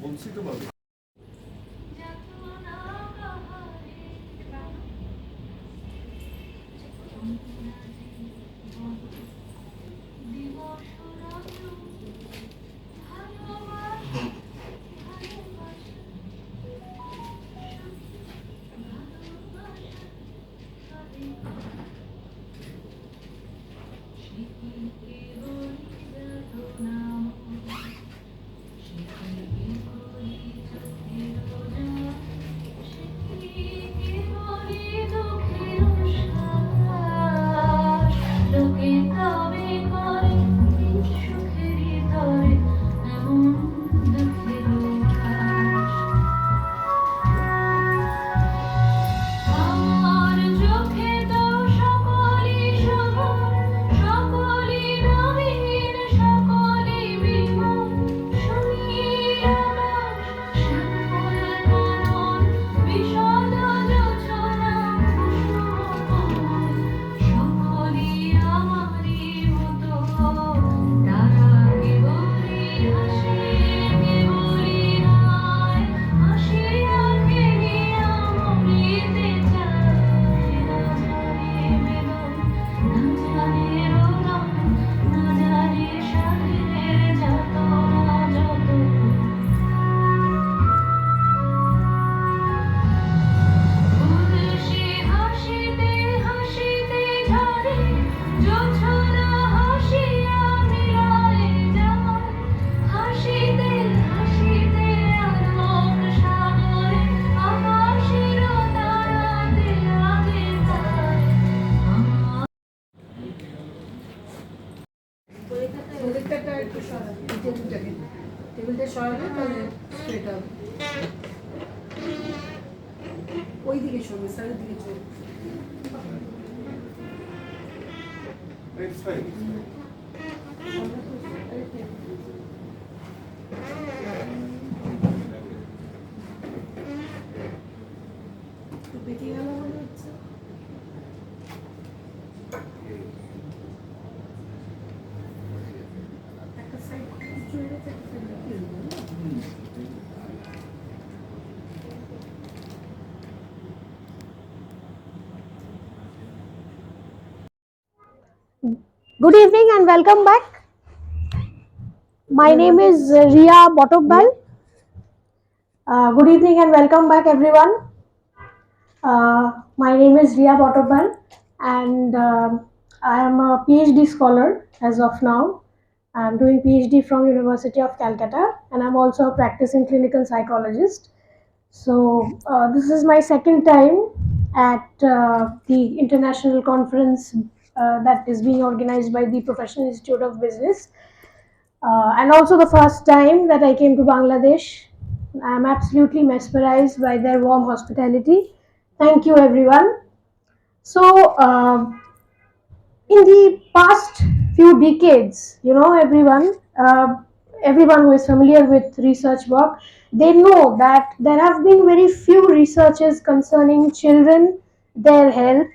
বলছি তো বাবা। টেবিলটা সরালে তাহলে স্ট্রেট হবে। ওই দিকে সরবে, স্যারের দিকে চলবে। It's fine. বেঁকে গেল মনে হচ্ছে। একটা সাইড চলে গেছে, একটা সাইড বেঁকে গেল। Good evening and welcome back. My name is Ria Botobal. Good evening and welcome back, everyone. My name is Ria Botobal, and I am a PhD scholar as of now. I'm doing PhD from University of Calcutta, and I'm also a practicing clinical psychologist. So this is my second time at the international conference that is being organized by the Professional Institute of Business, and also the first time that I came to Bangladesh. I'm absolutely mesmerized by their warm hospitality. Thank you, everyone. So, in the past few decades, everyone who is familiar with research work, they know that there have been very few researches concerning children, their health,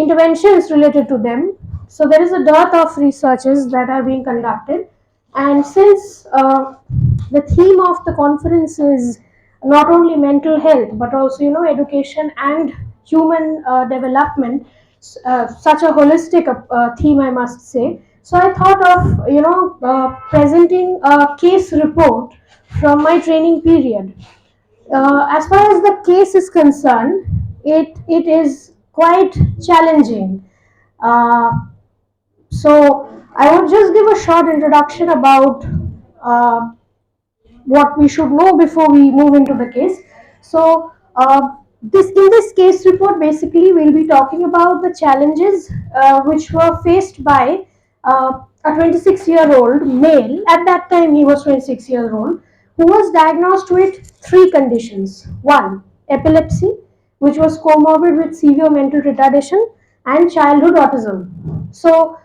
interventions related to them. So there is a dearth of researches that are being conducted, and since the theme of the conference is not only mental health but also education and human development, such a holistic theme, I must say. So I thought of presenting a case report from my training period. As far as the case is concerned, it is quite challenging. Uh, so I would just give a short introduction about uh, what we should know before we move into the case. So, this in this case report, basically, we'll be talking about the challenges which were faced by a 26-year-old male. At that time, he was 26 years old, who was diagnosed with three conditions. One, epilepsy, which was comorbid with severe mental retardation, and childhood autism. So,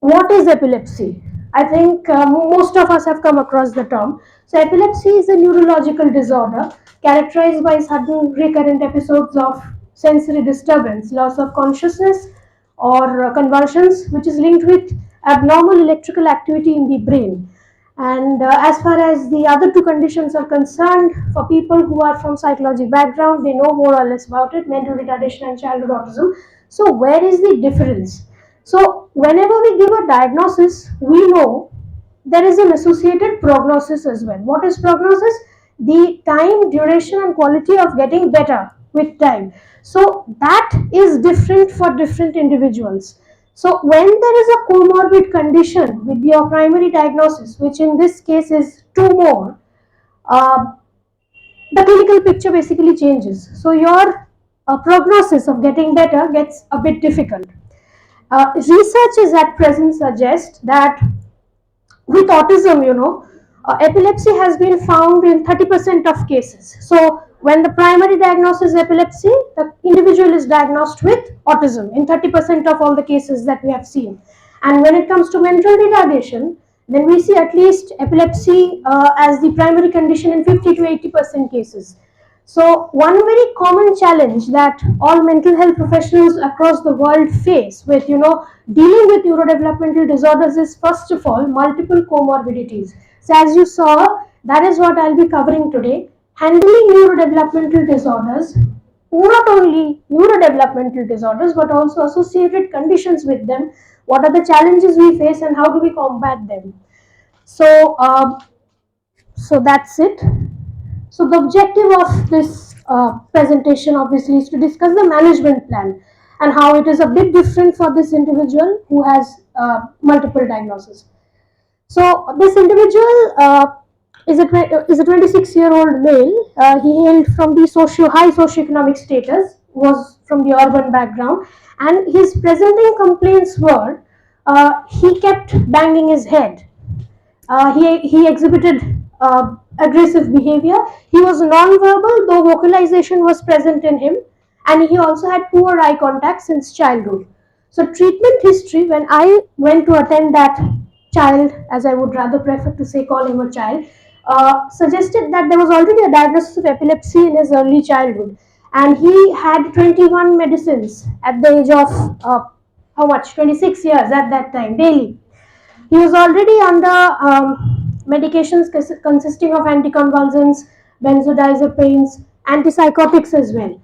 what is epilepsy? I think most of us have come across the term. So, epilepsy is a neurological disorder characterized by sudden recurrent episodes of sensory disturbance, loss of consciousness, or convulsions, which is linked with abnormal electrical activity in the brain. And as far as the other two conditions are concerned, for people who are from psychology background, they know more or less about it, mental retardation and childhood autism. So where is the difference? So whenever we give a diagnosis, we know there is an associated prognosis as well. What is prognosis? The time, duration, and quality of getting better with time. So that is different for different individuals. So when there is a comorbid condition with your primary diagnosis, which in this case is two more, uh, the clinical picture basically changes. So your prognosis of getting better gets a bit difficult. Researches at present suggest that with autism, epilepsy has been found in 30% of cases. So when the primary diagnosis is epilepsy, the individual is diagnosed with autism in 30% of all the cases that we have seen. And when it comes to mental retardation, then we see at least epilepsy as the primary condition in 50 to 80% cases. So one very common challenge that all mental health professionals across the world face with, dealing with neurodevelopmental disorders is first of all multiple comorbidities. So as you saw, that is what I'll be covering today. Handling neurodevelopmental disorders, not only neurodevelopmental disorders, but also associated conditions with them. What are the challenges we face and how do we combat them? So, so that's it. So the objective of this presentation obviously is to discuss the management plan and how it is a bit different for this individual who has multiple diagnoses. So this individual is a 26-year-old male. He hailed from the high socioeconomic status, was from the urban background, and his presenting complaints were he kept banging his head. He exhibited aggressive behavior. He was non-verbal, though vocalization was present in him, and he also had poor eye contact since childhood. So treatment history, when I went to attend that child, as I would rather prefer to say call him a child, suggested that there was already a diagnosis of epilepsy in his early childhood, and he had 21 medicines at the age of how much? 26 years at that time, daily. He was already under medications consisting of anticonvulsants, benzodiazepines, antipsychotics as well.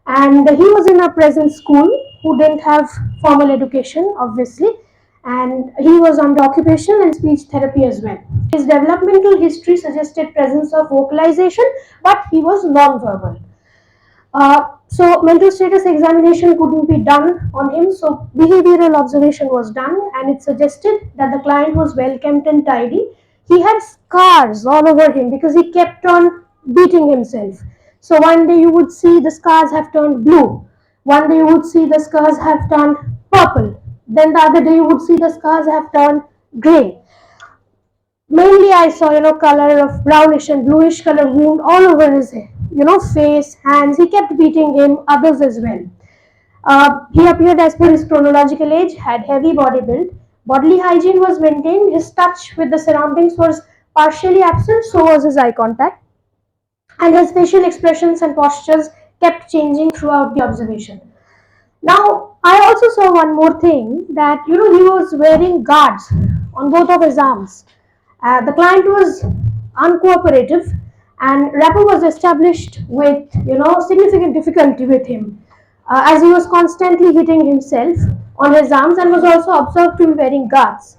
And he was in a present school who didn't have formal education, obviously, and he was under occupational and speech therapy as well. His developmental history suggested presence of vocalization, but he was non-verbal. So mental status examination couldn't be done on him, so behavioral observation was done, and it suggested that the client was well kept and tidy. He had scars all over him because he kept on beating himself. So one day you would see the scars have turned blue, one day you would see the scars have turned purple, then the other day you would see the scars have turned grey. Mainly I saw, color of brownish and bluish color wound all over his, face, hands. He kept beating him, others as well. He appeared as per his chronological age, had heavy body build. Bodily hygiene was maintained. His touch with the surroundings was partially absent, so was his eye contact. And his facial expressions and postures kept changing throughout the observation. Now, I also saw one more thing that, he was wearing guards on both of his arms. The client was uncooperative, and rapport was established with, significant difficulty with him, as he was constantly hitting himself on his arms and was also observed to be wearing guards.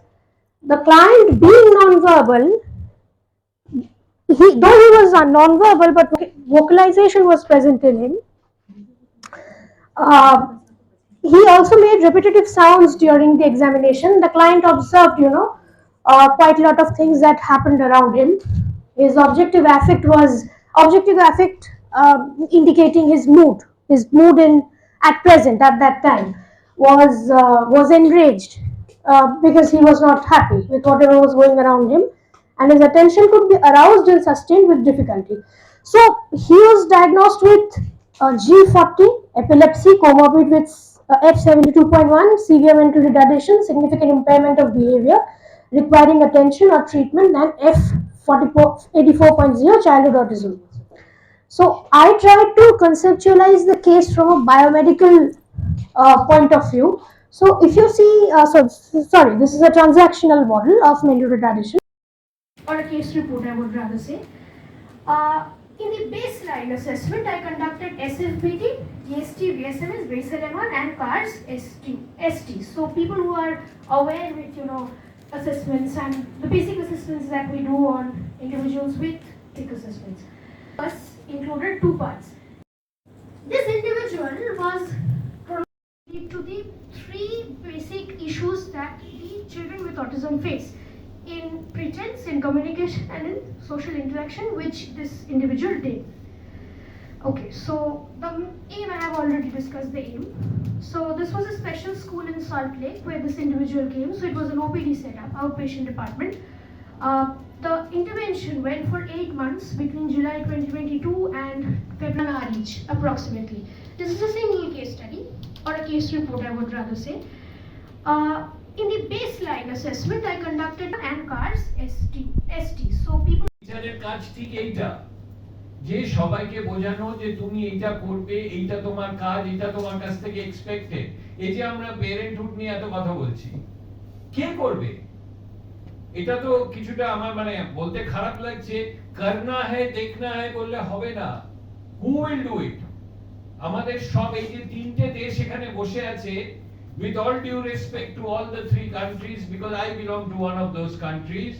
The client, being non-verbal, though he was non-verbal, but vocalization was present in him. He also made repetitive sounds during the examination. The client observed, quite a lot of things that happened around him. His objective affect was indicating his mood. His mood at present at that time was enraged because he was not happy with whatever was going around him, and his attention could be aroused and sustained with difficulty. So he was diagnosed with G40, epilepsy, comorbid with F72.1, severe mental retardation, significant impairment of behavior, requiring attention or treatment, and F84.0, childhood autism. So I tried to conceptualize the case from a biomedical point of view So if you see, sorry, this is a transactional model of mental retardation. Or a case report, I would rather say. In the baseline assessment, I conducted SFBT, GST, VSMS, base LM1 and CARS ST. So people who are aware with assessments and the basic assessments that we do on individuals with thick assessments. First included two parts. This individual was to the three basic issues that the children with autism face in pretense, in communication and in social interaction, which this individual did. Okay, so the aim, I have already discussed the aim. So this was a special school in Salt Lake where this individual came. So it was an OPD setup, outpatient department. The intervention went for 8 months between July 2022 and February each, approximately. This is a single case study, or a case report, I would rather say. In the baseline assessment, I conducted and CARS ST. So people. টিচারের কাজ ঠিক এইটা, যে সবাইকে বোঝানো যে তুমি এইটা করবে, এইটা তোমার কাজ, এইটা তোমার কাছ থেকে এক্সপেক্টেড। এই যে আমরা প্যারেন্টহুড নিয়ে এত কথা বলছি, কে করবে? এটা তো কিছুটা আমার বলতে খারাপ লাগছে, করনা है देखना है বললে হবে না। Who will do it? আমাদের সব এই যে তিনটে দেশ এখানে বসে আছে, with all due respect to all the three countries, because I belong to one of those countries,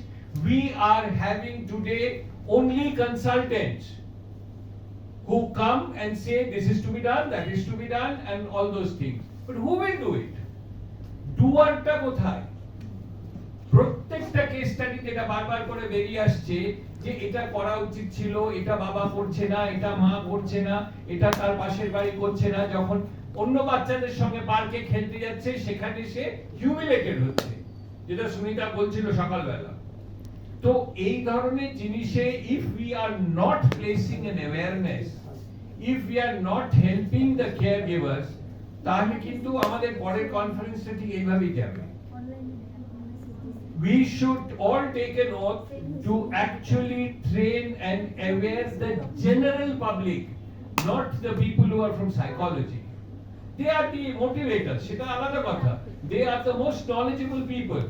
we are having today only consultants who come and say this is to be done, that is to be done, and all those things. But who will do it? Doer-টা কোথায়? প্রত্যেকটা case স্টাডিতে এটা বারবার করে বেরিয়ে আসছে যে এটা করা উচিত ছিল, এটা বাবা করছে না, এটা মা করছে না, এটা তার পাশের বাড়ি করছে না। যখন অন্য বাচ্চাদের সঙ্গে পার্কে খেলতে যাচ্ছে, সেখানে সে হিউমিলেটেড হচ্ছে, যেটা সুনিতা বলছিল সকালবেলা। তো এই ধরনের জিনিসে if we are not placing an awareness, if we are not helping the caregivers, তাহলে কিন্তু আমাদের পরের কনফারেন্সটা ঠিক এইভাবেই যাবে। We should all take an oath to actually train and aware the general public, not the people who are from psychology. They are the motivators, সেটা আলাদা কথা। They are the most knowledgeable people.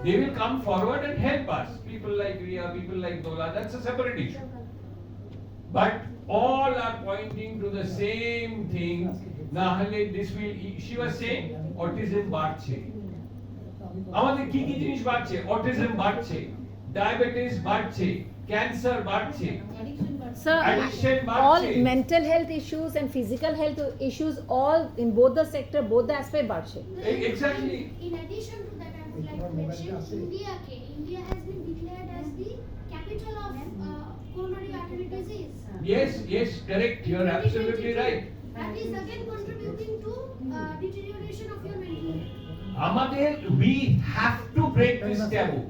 They will come forward and help us. People like Ria, people like Dola, that's a separate issue. But all are pointing to the same thing. Nahale, this will, she was saying, autism বাড়ছে। আমাদের কি কি জিনিস বাড়ছে? Autism বাড়ছে, diabetes বাড়ছে, cancer বাড়ছে, Sir, addiction all বাড়ছে। mental health issues and physical health issues, all in both the sector, both the aspect বাড়ছে। Exactly. In addition to that, I would like to mention India has been declared as the capital of coronary artery disease. Yes, correct. You are absolutely right. That is again contributing to deterioration of your mental health. আমাদের we have to break this taboo.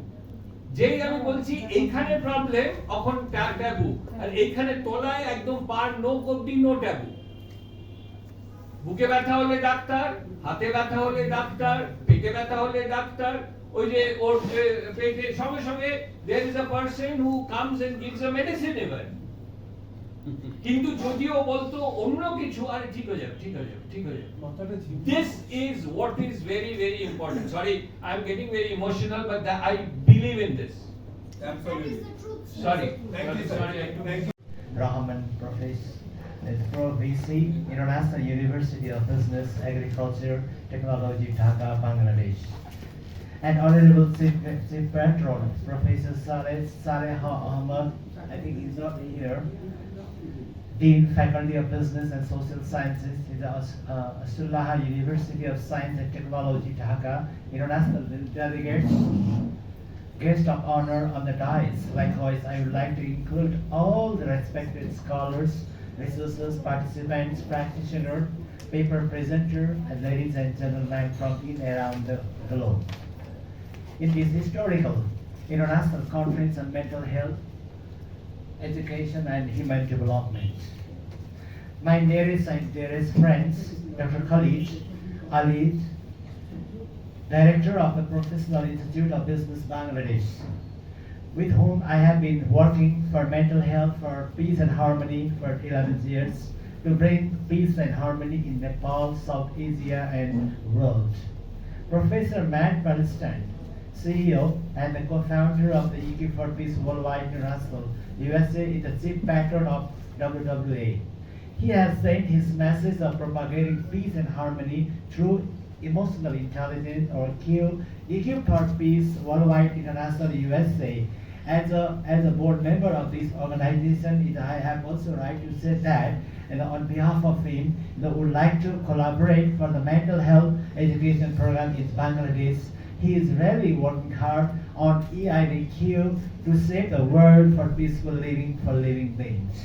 যেই আমি বলছি এইখানে problem, এখন tabu, আর এইখানে তলায় একদম পার no অবধি নো ট্যাবু। বুকে ব্যথা হলে ডাক্তার, হাতে ব্যথা হলে ডাক্তার, পেটে ব্যথা হলে ডাক্তার, ওই যে ওর পেটে সঙ্গে সঙ্গে there is a person who comes and gives a medicine even. কিন্তু যদিও বলতো অন্য কিছু, আর ঠিক হয়ে যাবে, ঠিক হয়ে যাবে, ঠিক হয়ে যাবে। This is what is very, very important. Sorry, I am getting very emotional, but I believe in this. Absolutely. That is the truth. Sorry, Thank you, sir. sorry. Thank you. Rahman Professor at Pro VC, International University of Business, Agriculture, Technology, Dhaka, Bangladesh. And Honorable Chief Patron, Professor Saleh Ahmad, I think he's not here, Dean, Faculty of Business and Social Sciences in the Asulaha University of Science and Technology, Dhaka, International Delegates, Guest of honor on the dais. Likewise, I would like to include all the respected scholars, researchers, participants, practitioners, paper presenter, and ladies and gentlemen from in and around the globe. In this historical international conference on mental health, education, and human development, my dearest and dearest friends, Dr. Khalid Alid, Director of the Professional Institute of Business Bangladesh, with whom I have been working for mental health, for peace and harmony for 11 years, to bring peace and harmony in Nepal, South Asia, and world. Professor Matt Palestine, CEO and the co-founder of the EQ for Peace Worldwide International, USA, is the chief patron of WWA. He has sent his message of propagating peace and harmony through emotional intelligence, or EQ for Peace Worldwide International, USA. As a board member of this organization, I have also right to say that, and on behalf of him, would like to collaborate for the mental health education program in Bangladesh. He is really working hard on EIDQ to save the world for peaceful living for living beings.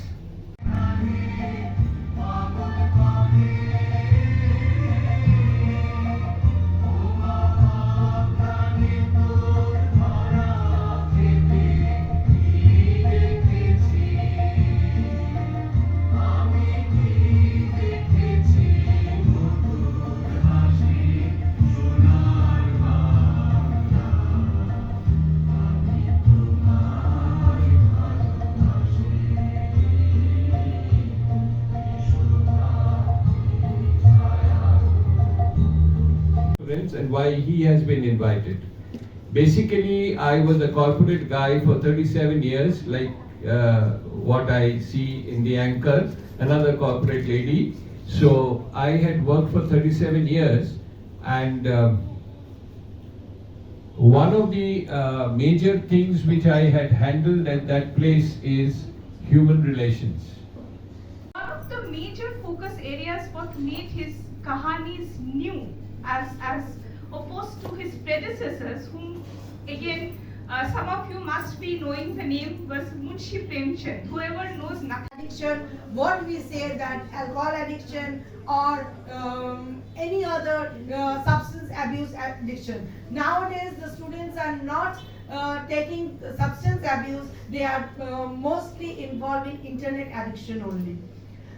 And why he has been invited. Basically, I was a corporate guy for 37 years, like what I see in the anchor, another corporate lady. So I had worked for 37 years, and one of the major things which I had handled at that place is human relations. One of the major focus areas what made his kahanis new as opposed to his predecessors, whom again some of you must be knowing the name, was Munshi Premchand. Whoever knows addiction, what we say that alcohol addiction or any other substance abuse addiction. Nowadays the students are not taking substance abuse, they are mostly involved in internet addiction only.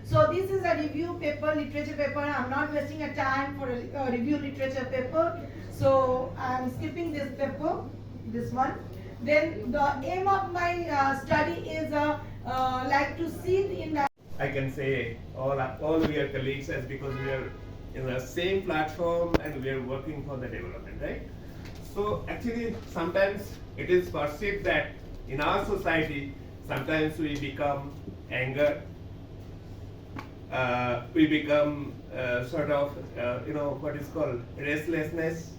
So this is a review paper, literature paper. I'm not wasting a time for a review literature paper. So I'm skipping this paper, this one. Then the aim of my study is like to see in that. I can say all we are colleagues as because we are in the same platform and we are working for the development, right? So actually sometimes it is perceived that in our society sometimes we become anger. We become sort of what is called restlessness,